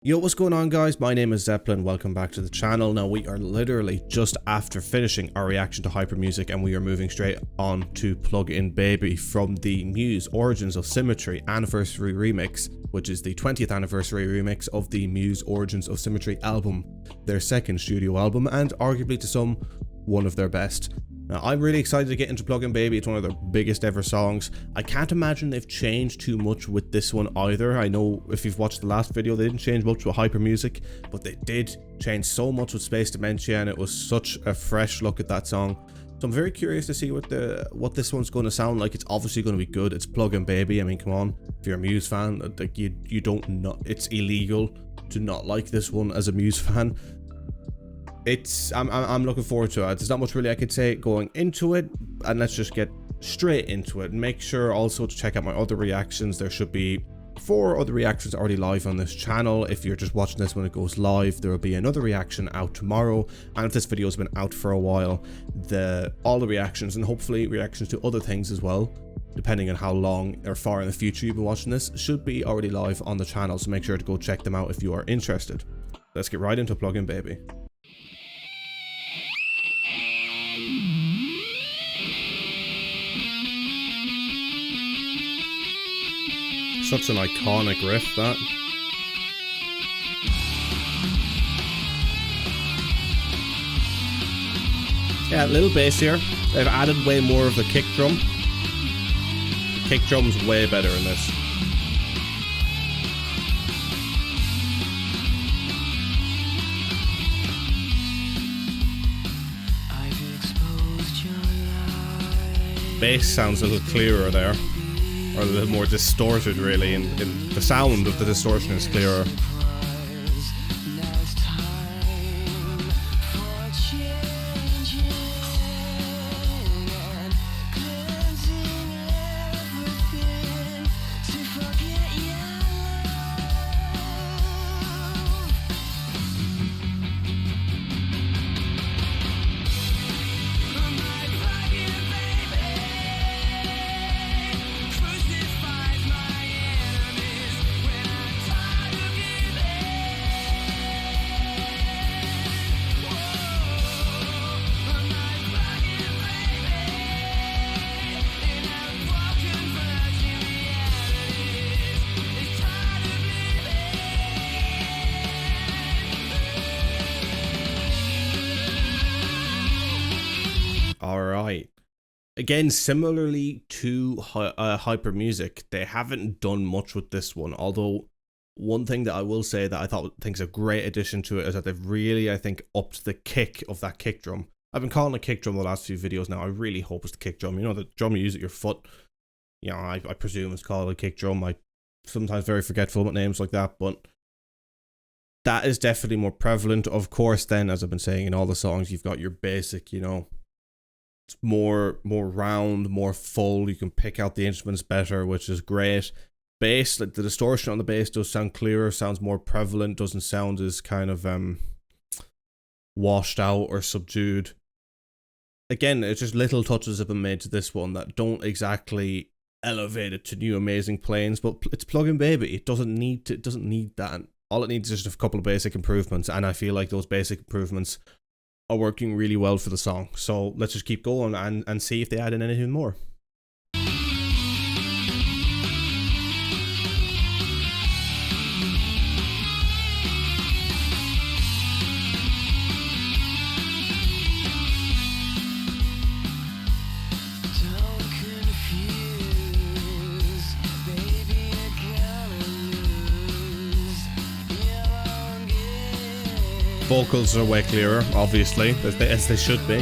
Yo, what's going on, guys? My name is Zeppelin. Welcome back to the channel. Now, we are literally just after finishing our reaction to Hyper Music, and we are moving straight on to Plug In Baby from the Muse Origins of Symmetry Anniversary Remix, which is the 20th anniversary remix of the Muse Origins of Symmetry album, their second studio album, and arguably to some, one of their best. Now, I'm really excited to get into Plug In Baby. It's one of their biggest ever songs. I can't imagine they've changed too much with this one either. I know if you've watched the last video, they didn't change much with Hyper Music, but they did change so much with Space Dementia, and it was such a fresh look at that song. So I'm very curious to see what this one's going to sound like. It's obviously going to be good. It's Plug In Baby. I mean, come on, if you're a Muse fan, like you don't know, it's illegal to not like this one as a Muse fan. I'm looking forward to it. There's not much really I could say going into it, and let's just get straight into it. Make sure also to check out my other reactions. There should be 4 other reactions already live on this channel. If you're just watching this when it goes live, there will be another reaction out tomorrow, and if this video has been out for a while, all the reactions and hopefully reactions to other things as well, depending on how long or far in the future you've been watching this, should be already live on the channel, so make sure to go check them out if you are interested. Let's get right into Plug In Baby. Such an iconic riff, that. Yeah, a little bass here. They've added way more of the kick drum. The kick drum's way better in this. Bass sounds a little clearer there. Or a little more distorted, really, and the sound of the distortion is clearer. Alright. Again, similarly to Hyper Music, they haven't done much with this one, although one thing that I will say that I think's a great addition to it is that they've really, I think, upped the kick of that kick drum. I've been calling it kick drum the last few videos now. I really hope it's the kick drum. You know, the drum you use at your foot. You know, I presume it's called a kick drum. I'm sometimes very forgetful with names like that, but that is definitely more prevalent. Of course, then, as I've been saying in all the songs, you've got your basic, you know, it's more round, more full. You can pick out the instruments better, which is great. Bass, like the distortion on the bass does sound clearer, sounds more prevalent, doesn't sound as kind of washed out or subdued. Again, it's just little touches have been made to this one that don't exactly elevate it to new amazing planes, but it's Plug In Baby. It doesn't need that. All it needs is just a couple of basic improvements, and I feel like those basic improvements are working really well for the song. So let's just keep going and see if they add in anything more. Vocals are way clearer, obviously, as they should be.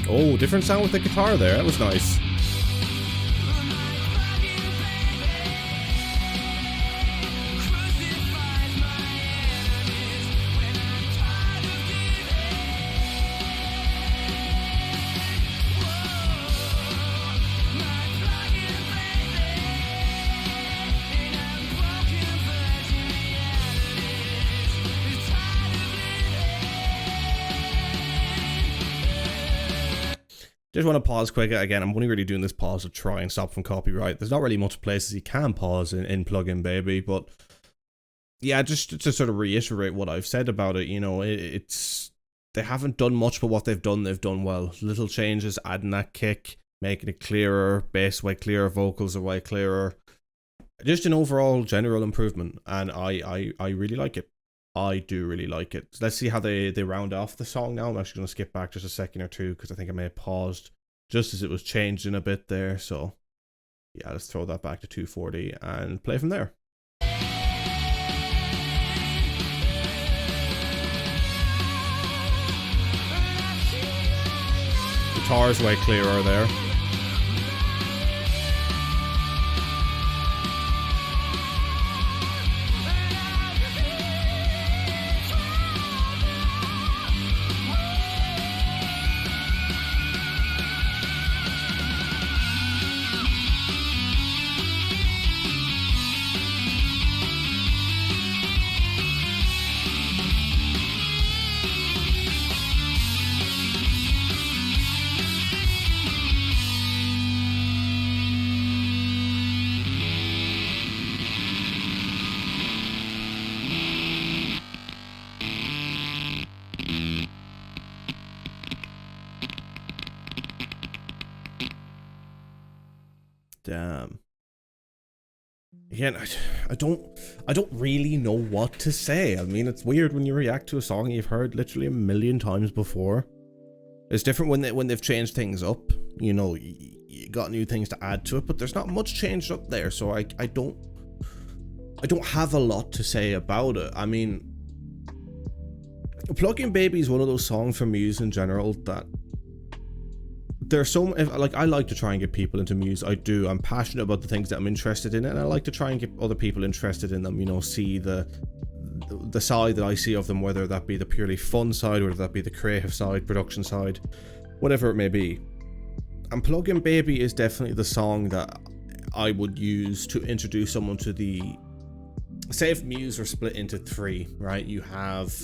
Oh, different sound with the guitar there. That was nice. Just want to pause quick. Again, I'm only really doing this pause to try and stop from copyright. There's not really much places you can pause in Plugin Baby, but yeah, just to sort of reiterate what I've said about it, you know, it's they haven't done much, but what they've done well. Little changes, adding that kick, making it clearer, bass way clearer, vocals are way clearer. Just an overall general improvement, and I really like it. I do really like it. So let's see how they round off the song now. I'm actually going to skip back just a second or two because I think I may have paused just as it was changing a bit there. So yeah, let's throw that back to 240 and play from there. Guitar's way clearer there. Damn. Again, I don't really know what to say. I mean, it's weird when you react to a song you've heard literally a million times before. It's different when they've changed things up. You know, you got new things to add to it, but there's not much changed up there, so I don't have a lot to say about it. I mean, Plugin Baby is one of those songs from Muse in general that there's so like, I like to try and get people into Muse. I do. I'm passionate about the things that I'm interested in, and I like to try and get other people interested in them. You know, see the side that I see of them, whether that be the purely fun side, whether that be the creative side, production side, whatever it may be. And Plugin Baby is definitely the song that I would use to introduce someone to the. Say if Muse are split into three, right? You have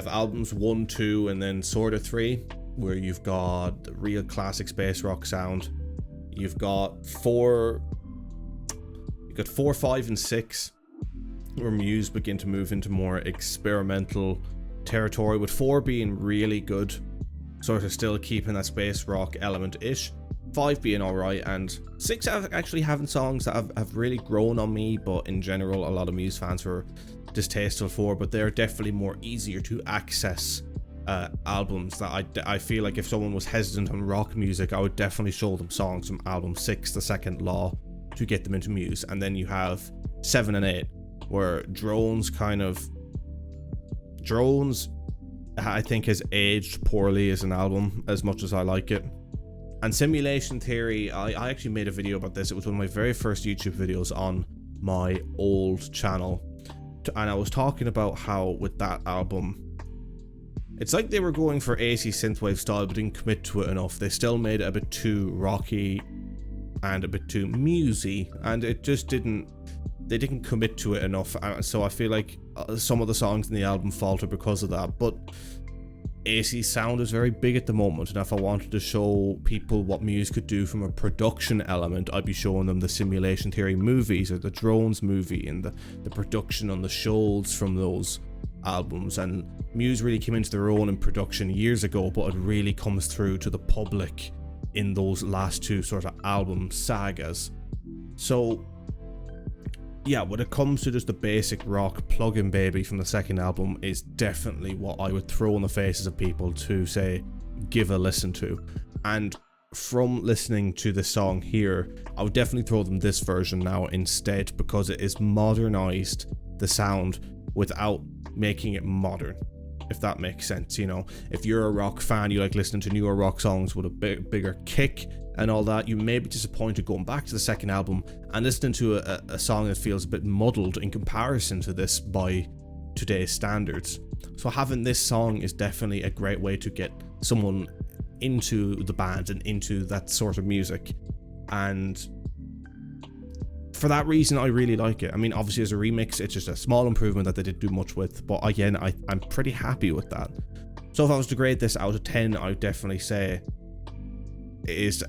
albums 1, 2, and then sort of 3. Where you've got the real classic space rock sound. You've got 4, 5, and 6, where Muse begin to move into more experimental territory, with 4 being really good, sort of still keeping that space rock element-ish. 5 being alright, and 6 actually having songs that have really grown on me, but in general, a lot of Muse fans were distasteful for, but they're definitely more easier to access albums that I feel like if someone was hesitant on rock music, I would definitely show them songs from album 6, The Second Law, to get them into Muse. And then you have 7 and 8, where Drones I think has aged poorly as an album, as much as I like it. And Simulation Theory, I actually made a video about this. It was one of my very first YouTube videos on my old channel, and I was talking about how with that album, it's like they were going for AC synthwave style but didn't commit to it enough. They still made it a bit too rocky and a bit too musy, and it just didn't commit to it enough. So I feel like some of the songs in the album falter because of that. But AC's sound is very big at the moment, and if I wanted to show people what Muse could do from a production element, I'd be showing them the Simulation Theory movies or the Drones movie and the production on the shoals from those albums. And Muse really came into their own in production years ago, but it really comes through to the public in those last 2 sort of album sagas. So yeah, when it comes to just the basic rock, Plugin Baby from the second album is definitely what I would throw in the faces of people to say, give a listen to. And from listening to the song here, I would definitely throw them this version now instead, because it is modernized the sound without making it modern, if that makes sense. You know, if you're a rock fan, you like listening to newer rock songs with a bigger kick and all that, you may be disappointed going back to the second album and listening to a song that feels a bit muddled in comparison to this by today's standards. So having this song is definitely a great way to get someone into the band and into that sort of music, and for that reason I really like it. I mean, obviously as a remix, it's just a small improvement that they didn't do much with, but again, I'm pretty happy with that. So if I was to grade this out of 10, I would definitely say is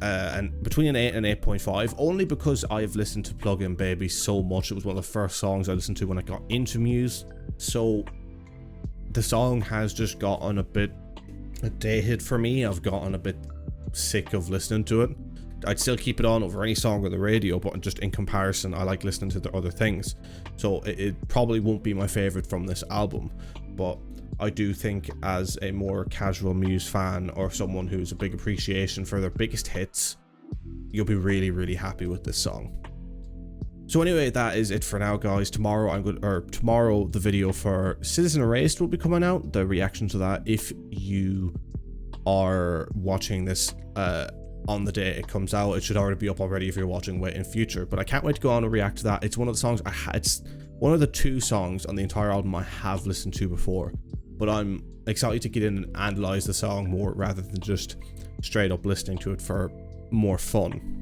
between an 8 and 8.5, only because I've listened to Plug-in Baby so much. It was one of the first songs I listened to when I got into Muse, so the song has just gotten a bit dated for me. I've gotten a bit sick of listening to it. I'd still keep it on over any song on the radio, but just in comparison, I like listening to the other things. So it probably won't be my favorite from this album, but I do think as a more casual Muse fan, or someone who's a big appreciation for their biggest hits, you'll be really, really happy with this song. So anyway, that is it for now, guys. Tomorrow the video for Citizen Erased will be coming out, the reaction to that. If you are watching this on the day it comes out, it should already be up already if you're watching way in future, but I can't wait to go on and react to that. It's one of the songs it's one of the 2 songs on the entire album I have listened to before, but I'm excited to get in and analyze the song more rather than just straight up listening to it for more fun.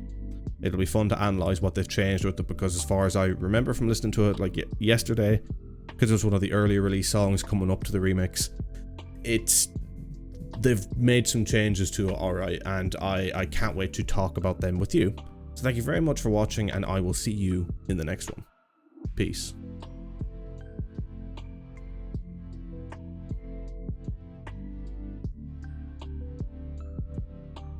It'll be fun to analyze what they've changed with it, because as far as I remember from listening to it like yesterday, because it was one of the earlier release songs coming up to the remix, they've made some changes to it, alright, and I can't wait to talk about them with you. So thank you very much for watching, and I will see you in the next one. Peace.